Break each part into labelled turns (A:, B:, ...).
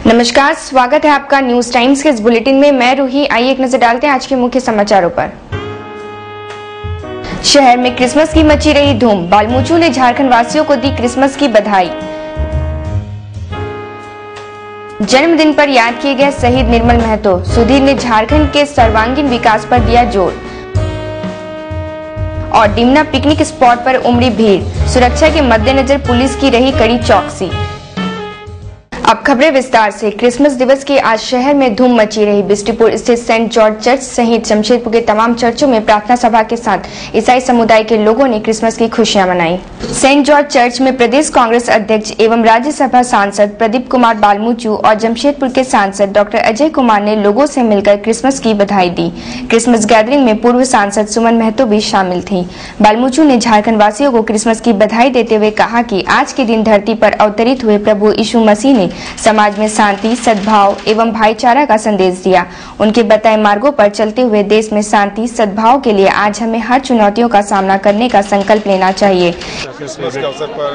A: नमस्कार, स्वागत है आपका न्यूज टाइम्स के इस बुलेटिन में। मैं रूही। आइए एक नजर डालते हैं आज के मुख्य समाचारों पर। शहर में क्रिसमस की मची रही धूम। बालमुचू ने झारखंड वासियों को दी क्रिसमस की बधाई। जन्मदिन पर याद किए गए शहीद निर्मल महतो। सुधीर ने झारखंड के सर्वांगीण विकास पर दिया जोर। और डिमना पिकनिक स्पॉट पर उमड़ी भीड़। सुरक्षा के मद्देनजर पुलिस की रही कड़ी चौकसी। अब खबरें विस्तार से। क्रिसमस दिवस की आज शहर में धूम मची रही। बिस्टिपुर स्थित सेंट जॉर्ज चर्च सहित जमशेदपुर के तमाम चर्चों में प्रार्थना सभा के साथ ईसाई समुदाय के लोगों ने क्रिसमस की खुशियां मनाई। सेंट जॉर्ज चर्च में प्रदेश कांग्रेस अध्यक्ष एवं राज्यसभा सांसद प्रदीप कुमार बालमुचू और जमशेदपुर के सांसद डॉक्टर अजय कुमार ने लोगों से मिलकर क्रिसमस की बधाई दी। क्रिसमस गैदरिंग में पूर्व सांसद सुमन महतो भी शामिल थी। बालमुचू ने झारखंड वासियों को क्रिसमस की बधाई देते हुए कहा कि आज के दिन धरती पर अवतरित हुए प्रभु यीशु मसीह ने समाज में शांति, सद्भाव एवं भाईचारा का संदेश दिया। उनके बताए मार्गों पर चलते हुए देश में शांति, सद्भाव के लिए आज हमें हर चुनौतियों का सामना करने का संकल्प लेना चाहिए।
B: क्रिसमस के अवसर पर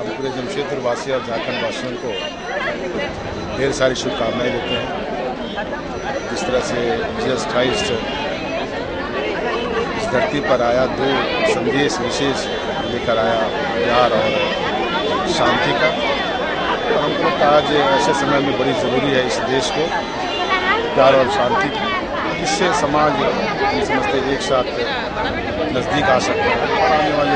B: पूरे जमशेदपुर वासी और झारखंड वासियों को ढेर सारी शुभकामनाएं देते हैं। जिस तरह से जीसस क्राइस्ट इस धरती पर आया, दो संदेश विशेष लेकर आया, प्यार और शांति का। और हमको लगता है आज ऐसे समय में बड़ी ज़रूरी है इस देश को प्यार और शांति की। इससे समाज हम समझते एक साथ नज़दीक आ सकता है और आने वाले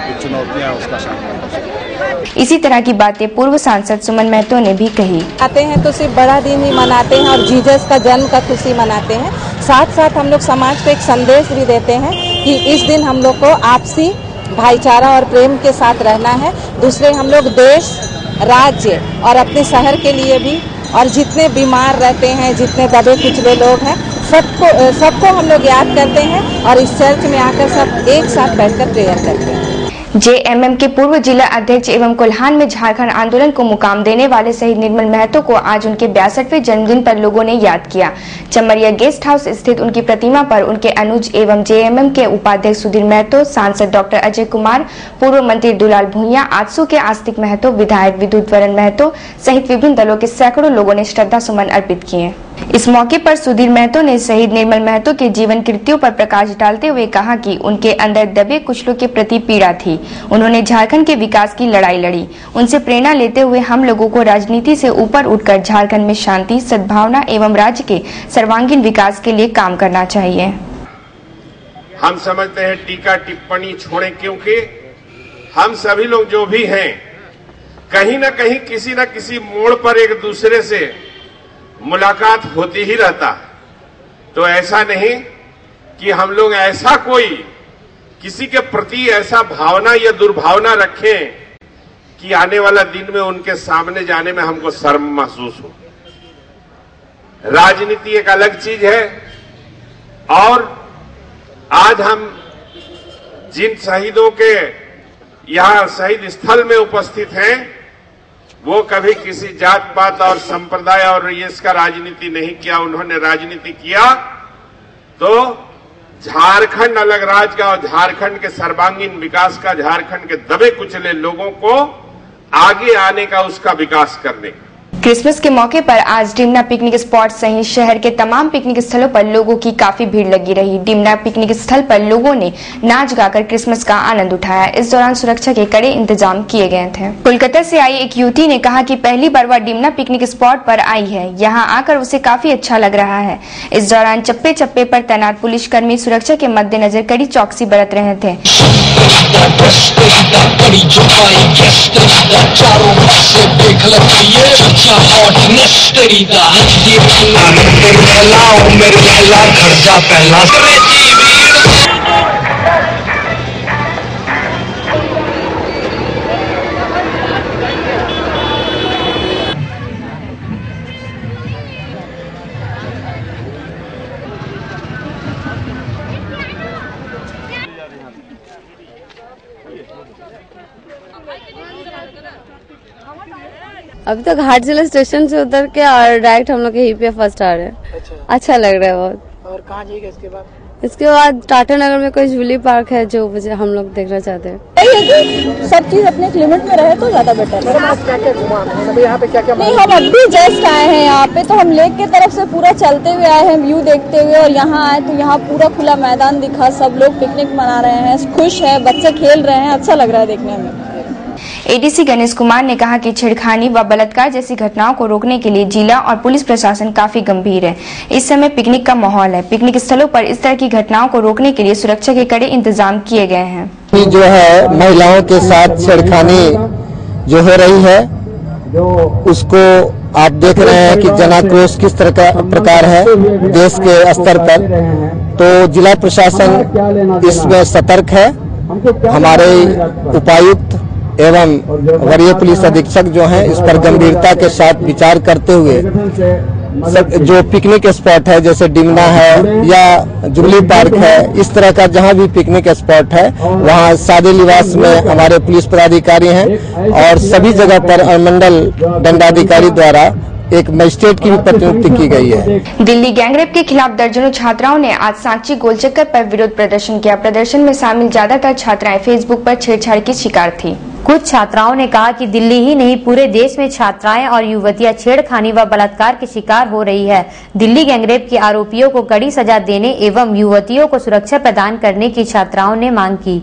B: जो चुनौतियाँ हैं उसका सामना कर सकते हैं।
A: इसी तरह की बातें पूर्व सांसद सुमन महतो ने भी कही।
C: आते हैं तो सिर्फ बड़ा दिन ही मनाते हैं और जीसस का जन्म का खुशी मनाते हैं। साथ साथ हम लोग समाज को एक संदेश भी देते हैं कि इस दिन हम लोग को आपसी भाईचारा और प्रेम के साथ रहना है। दूसरे हम लोग देश, राज्य और अपने शहर के लिए भी, और जितने बीमार रहते हैं, जितने दबे कुचले लोग हैं, सबको हम लोग याद करते हैं और इस चर्च में आकर सब एक साथ बैठकर प्रेयर करते हैं।
A: जेएमएम के पूर्व जिला अध्यक्ष एवं कोल्हान में झारखंड आंदोलन को मुकाम देने वाले शहीद निर्मल महतो को आज उनके 62वें जन्मदिन पर लोगों ने याद किया। चमरिया गेस्ट हाउस स्थित उनकी प्रतिमा पर उनके अनुज एवं जेएमएम के उपाध्यक्ष सुधीर महतो, सांसद डॉक्टर अजय कुमार, पूर्व मंत्री दुलाल भुइया, आजसू के आस्तिक महतो, विधायक विद्युत वरण महतो सहित विभिन्न दलों के सैकड़ों लोगों ने श्रद्धा सुमन अर्पित किए। इस मौके पर सुधीर महतो ने शहीद निर्मल महतो के जीवन कृत्यों पर प्रकाश डालते हुए कहा कि उनके अंदर दबे कुचलों के प्रति पीड़ा थी। उन्होंने झारखंड के विकास की लड़ाई लड़ी। उनसे प्रेरणा लेते हुए हम लोगों को राजनीति से ऊपर उठकर झारखंड में शांति, सद्भावना एवं राज्य के सर्वांगीण विकास के लिए काम करना चाहिए।
D: हम समझते हैं टीका टिप्पणी छोड़े, क्योंकि हम सभी लोग जो भी हैं कहीं न कहीं किसी न किसी मोड़ पर एक दूसरे से मुलाकात होती ही रहता है। तो ऐसा नहीं कि हम लोग ऐसा कोई किसी के प्रति ऐसा भावना या दुर्भावना रखें कि आने वाला दिन में उनके सामने जाने में हमको शर्म महसूस हो। राजनीति एक अलग चीज है और आज हम जिन शहीदों के यहां शहीद स्थल में उपस्थित हैं वो कभी किसी जात पात और संप्रदाय और इसका राजनीति नहीं किया। उन्होंने राजनीति किया तो झारखंड अलग राज्य का और झारखंड के सर्वांगीण विकास का, झारखंड के दबे कुचले लोगों को आगे आने का, उसका विकास करने का।
A: क्रिसमस के मौके पर आज डिमना पिकनिक स्पॉट सहित शहर के तमाम पिकनिक स्थलों पर लोगों की काफी भीड़ लगी रही। डिमना पिकनिक स्थल पर लोगों ने नाच गाकर क्रिसमस का आनंद उठाया। इस दौरान सुरक्षा के कड़े इंतजाम किए गए थे। कोलकाता से आई एक युवती ने कहा कि पहली बार वह डिमना पिकनिक स्पॉट पर आई है। यहाँ आकर उसे काफी अच्छा लग रहा है। इस दौरान चप्पे चप्पे पर तैनात पुलिसकर्मी सुरक्षा के मद्देनजर कड़ी चौकसी बरत रहे थे।
E: खर्चा पहला
F: अभी तो घाट जिला स्टेशन से उतर के और डायरेक्ट हम लोग के यहीं पे फर्स्ट आ रहे हैं। अच्छा लग रहा है बहुत।
G: और कहाँ जाएगा इसके बाद?
F: इसके बाद टाटा नगर में कोई जुबली पार्क है जो हम लोग देखना चाहते हैं।
C: सब चीज अपने लिमिट में रहे तो ज्यादा बेटर है। यहाँ पे क्या नहीं, हम अभी जस्ट आए हैं यहाँ पे, तो हम लेक के तरफ से पूरा चलते हुए आए हैं व्यू देखते हुए, और यहाँ आए तो यहाँ पूरा खुला मैदान दिखा, सब लोग पिकनिक मना रहे हैं, खुश है, बच्चे खेल रहे हैं, अच्छा लग रहा है देखने में।
A: एडीसी गणेश कुमार ने कहा कि छेड़खानी व बलात्कार जैसी घटनाओं को रोकने के लिए जिला और पुलिस प्रशासन काफी गंभीर है। इस समय पिकनिक का माहौल है। पिकनिक स्थलों पर इस तरह की घटनाओं को रोकने के लिए सुरक्षा के कड़े इंतजाम किए गए हैं।
G: जो है महिलाओं के साथ छेड़खानी जो हो रही है उसको आप देख रहे हैं कि जनाक्रोश किस तरह का प्रकार है देश के स्तर पर, तो जिला प्रशासन इसमें सतर्क है। हमारे उपायुक्त एवं वरीय पुलिस अधीक्षक जो हैं इस पर गंभीरता के साथ विचार करते हुए जो पिकनिक स्पॉट है जैसे डिमना है या जुबली पार्क है, इस तरह का जहां भी पिकनिक स्पॉट है वहां सादे लिबास में हमारे पुलिस पदाधिकारी हैं और सभी जगह पर अनुमंडल दंडाधिकारी द्वारा एक मजिस्ट्रेट की भी प्रतिनियुक्ति की गई है।
A: दिल्ली गैंगरेप के खिलाफ दर्जनों छात्राओं ने आज सांची गोलचक्कर पर विरोध प्रदर्शन किया। प्रदर्शन में शामिल ज्यादातर छात्राएं फेसबुक पर छेड़छाड़ की शिकार थी।
H: कुछ छात्राओं ने कहा कि दिल्ली ही नहीं पूरे देश में छात्राएं और युवतियां छेड़खानी व बलात्कार की शिकार हो रही है। दिल्ली गैंगरेप के आरोपियों को कड़ी सजा देने एवं युवतियों को सुरक्षा प्रदान करने की छात्राओं ने मांग की।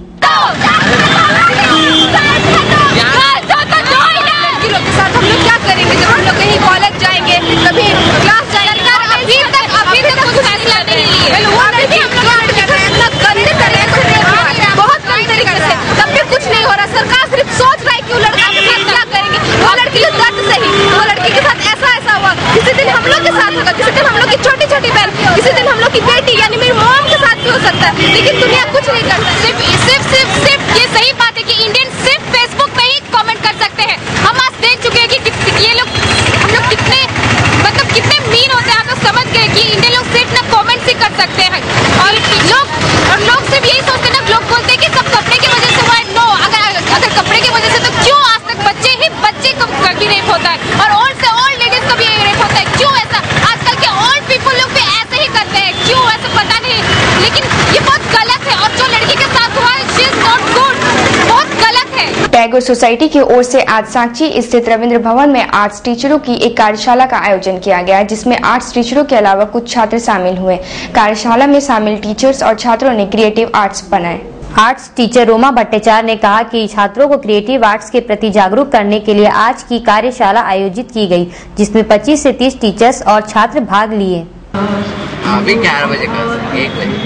I: हम लोग क्या करेंगे जब हम लोग कहीं कॉलेज जाएंगे, कभी क्लास जाएंगे? अभी तक कुछ फैसला नहीं लिए। बहुत गंदे तरीके से तब भी कुछ नहीं हो रहा। सरकार सिर्फ सोच रहा है कि वो लड़का के साथ क्या करेंगे, वो लड़की के दर्द सही, वो लड़की के साथ ऐसा हुआ, किसी दिन हम लोग के साथ होगा, किसी दिन हम लोग की छोटी छोटी बहन, किसी दिन हम लोग की बेटी यानी मेरी मॉम के साथ भी हो सकता है, लेकिन दुनिया कुछ नहीं कर सकती। सिर्फ ये सही बात है कि इंडियन सिर्फ फेसबुक पे ही कमेंट कर सकते हैं। हम आज देख चुके हैं कि ये लोग हम लोग कितने मीन होते हैं। हम लोग समझ गए कि इंडियन लोग सिर्फ ना कमेंट्स ही कर सकते हैं और लोग सिर्फ यही सोचते हैं ना, लोग बोलते हैं कि सब कपड़े की वजह से हुआ है। नो, अगर कपड़े की वजह से तो क्यों आज तक बच्चे का भी रेप होता है और ओल्ड से ओल्ड लेडीज का भी रेप होता है? क्यों ऐसा? आजकल के ओल्ड पीपल लोग भी ऐसे ही करते हैं, क्यों ऐसा पता नहीं, लेकिन ये बहुत गलत है। और जो लड़की के साथ हुआ है शी इज नॉट गुड, बहुत गलत है।
A: टैगोर सोसाइटी की ओर से आज सांची स्थित रविंद्र भवन में आर्ट्स टीचरों की एक कार्यशाला का आयोजन किया गया, जिसमें आर्ट्स टीचरों के अलावा कुछ छात्र शामिल हुए। कार्यशाला में शामिल टीचर्स और छात्रों ने क्रिएटिव आर्ट्स बनाए।
H: आर्ट्स टीचर रोमा भट्टाचार्य ने कहा कि छात्रों को क्रिएटिव आर्ट्स के प्रति जागरूक करने के लिए आज की कार्यशाला आयोजित की गई, जिसमें 25 से 30 टीचर्स और छात्र भाग लिए।
J: अभी 11 बजे का 1 बजे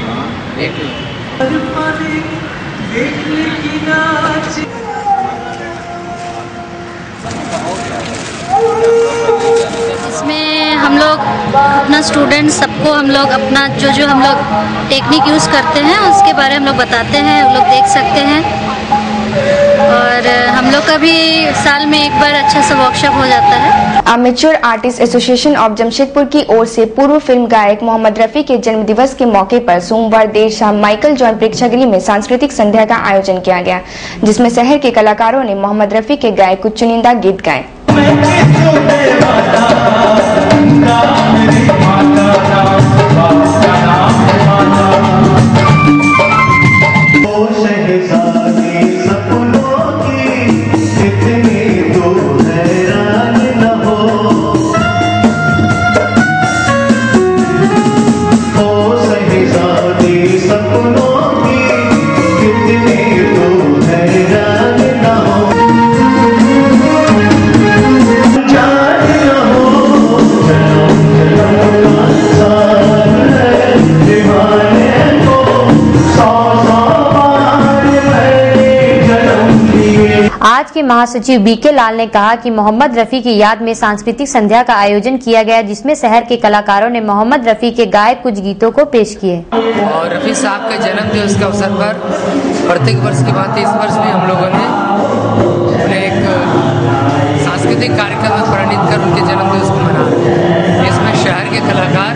K: इसमें हम लोग अपना स्टूडेंट सबको हम लोग अपना जो हम लोग टेक्निक यूज़ करते हैं उसके बारे में हम लोग बताते हैं, वो लोग देख सकते हैं। और हम लोग का भी साल में एक बार अच्छा सा वर्कशॉप हो जाता है।
A: Amateur artist association of Jamshedpur की ओर से पूर्व फिल्म गायक मोहम्मद रफी के जन्मदिवस के मौके पर सोमवार देर शाम माइकल जॉन प्रेक्षागृह में सांस्कृतिक संध्या का आयोजन किया गया, जिसमें शहर के कलाकारों ने मोहम्मद रफी के गाए कुछ चुनिंदा गीत गाए।
H: आज के महासचिव बीके लाल ने कहा कि मोहम्मद रफी की याद में सांस्कृतिक संध्या का आयोजन किया गया, जिसमें शहर के कलाकारों ने मोहम्मद रफी के गाए कुछ गीतों को पेश किए।
J: और रफी साहब के जन्म दिवस के अवसर पर प्रत्येक वर्ष की भांति इस वर्ष भी हम लोगों ने उन्हें एक सांस्कृतिक कार्यक्रम में परिणित कर उनके जन्म दिवस को मना, इसमें शहर के कलाकार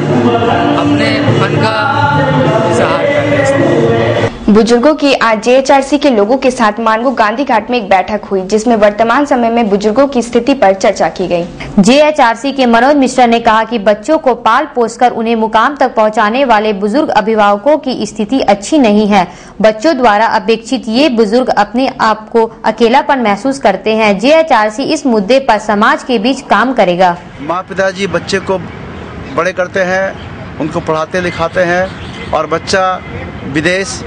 J: अपने फन का इजहार कर रहे हैं।
A: बुजुर्गों की आज JHRC के लोगों के साथ मानगो गांधी घाट में एक बैठक हुई, जिसमें वर्तमान समय में बुजुर्गों की स्थिति पर चर्चा की गई।
H: JHRC के मनोज मिश्रा ने कहा कि बच्चों को पाल पोसकर उन्हें मुकाम तक पहुंचाने वाले बुजुर्ग अभिभावकों की स्थिति अच्छी नहीं है। बच्चों द्वारा अपेक्षित ये बुजुर्ग अपने आप को अकेलापन महसूस करते हैं। JHRC इस मुद्दे पर समाज के बीच काम करेगा।
L: माँ पिताजी बच्चे को बड़े करते हैं, उनको पढ़ाते लिखाते हैं और बच्चा विदेश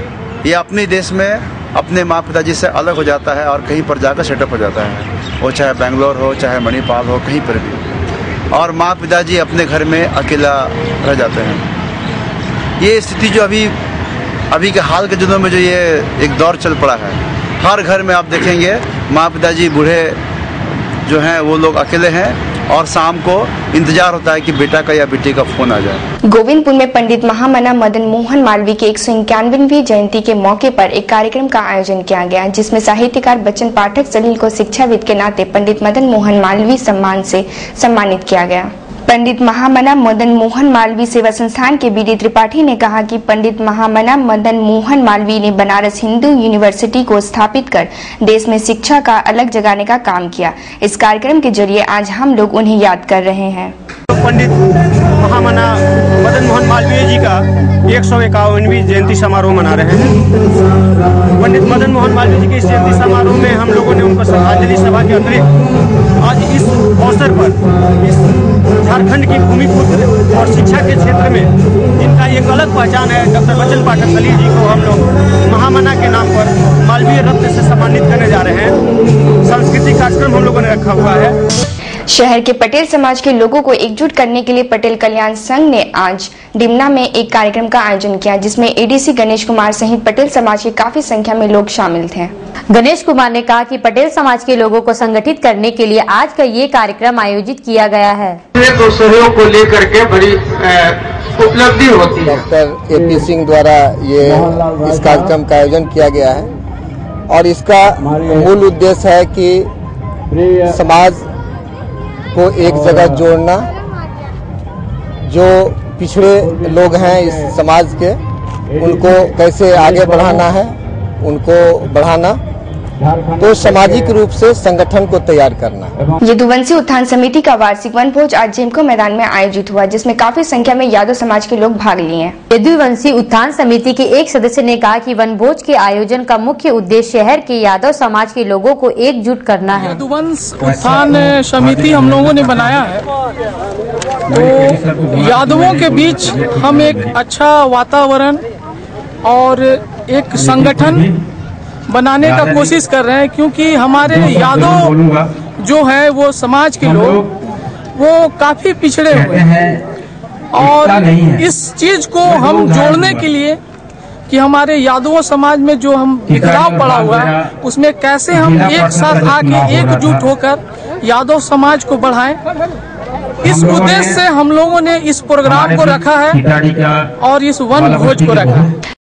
L: या अपने देश में अपने माँ पिताजी से अलग हो जाता है और कहीं पर जाकर सेटअप हो जाता है, वो चाहे बेंगलोर हो चाहे मणिपाल हो, कहीं पर भी, और माँ पिताजी अपने घर में अकेला रह जाते हैं। ये स्थिति जो अभी के हाल के दिनों में जो ये एक दौर चल पड़ा है, हर घर में आप देखेंगे माँ पिताजी बूढ़े जो हैं वो लोग अकेले हैं और शाम को इंतजार होता है कि बेटा का या बेटी का फोन आ जाए।
A: गोविंदपुर में पंडित महामना मदन मोहन मालवीय की 151वीं जयंती के मौके पर एक कार्यक्रम का आयोजन किया गया, जिसमें साहित्यकार बच्चन पाठक सलील को शिक्षाविद के नाते पंडित मदन मोहन मालवीय सम्मान से सम्मानित किया गया। पंडित महामना मदन मोहन मालवीय सेवा संस्थान के BD त्रिपाठी ने कहा कि पंडित महामना मदन मोहन मालवीय ने बनारस हिंदू यूनिवर्सिटी को स्थापित कर देश में शिक्षा का अलग जगाने का काम किया। इस कार्यक्रम के जरिए आज हम लोग उन्हें याद कर रहे हैं।
M: पंडित महामना मदन मोहन मालवीय जी का 151वीं जयंती समारोह मना रहे हैं। पंडित मदन मोहन मालवीय जी के इस जयंती समारोह में हम लोगों ने उनको श्रद्धांजलि सभा के अतिरिक्त आज इस अवसर पर इस झारखंड की भूमिपुत्र और शिक्षा के क्षेत्र में जिनका एक अलग पहचान है, डॉक्टर बच्चन पाठक सलील जी को हम लोग महामना के नाम पर मालवीय रत्न से सम्मानित करने जा रहे हैं। सांस्कृतिक कार्यक्रम हम लोगों ने रखा हुआ है।
A: शहर के पटेल समाज के लोगों को एकजुट करने के लिए पटेल कल्याण संघ ने आज डिमना में एक कार्यक्रम का आयोजन किया, जिसमें ADC गणेश कुमार सहित पटेल समाज के काफी संख्या में लोग शामिल थे।
H: गणेश कुमार ने कहा कि पटेल समाज के लोगों को संगठित करने के लिए आज का ये कार्यक्रम आयोजित किया गया है।
N: तो सहयोग को लेकर के बड़ी उपलब्धि होती है।
G: डॉक्टर AP सिंह द्वारा ये इस कार्यक्रम का आयोजन किया गया है और इसका मूल उद्देश्य है कि समाज को एक जगह जोड़ना, जो पिछड़े लोग हैं इस समाज के, उनको कैसे आगे बढ़ाना है, उनको बढ़ाना, तो सामाजिक रूप से संगठन को तैयार करना।
A: यदुवंशी उत्थान समिति का वार्षिक वन भोज आज जेमको मैदान में आयोजित हुआ, जिसमें काफी संख्या में यादव समाज के लोग भाग लिए।
H: यदुवंशी उत्थान समिति के एक सदस्य ने कहा कि वन भोज के आयोजन का मुख्य उद्देश्य शहर के यादव समाज के लोगों को एकजुट करना है।
O: यदुवंश उत्थान समिति हम लोगों ने बनाया है, तो यादवों के बीच हम एक अच्छा वातावरण और एक संगठन बनाने का कोशिश कर रहे हैं, क्योंकि हमारे यादव जो है वो समाज के लोग वो काफी पिछड़े हुए हैं और इस चीज को हम जोड़ने के लिए कि हमारे यादवों समाज में जो हम बिखराव पड़ा हुआ है उसमें कैसे हम एक साथ आके एकजुट होकर यादव समाज को बढ़ाएं, इस उद्देश्य से हम लोगों ने इस प्रोग्राम को रखा है और इस वन भोज को रखा है।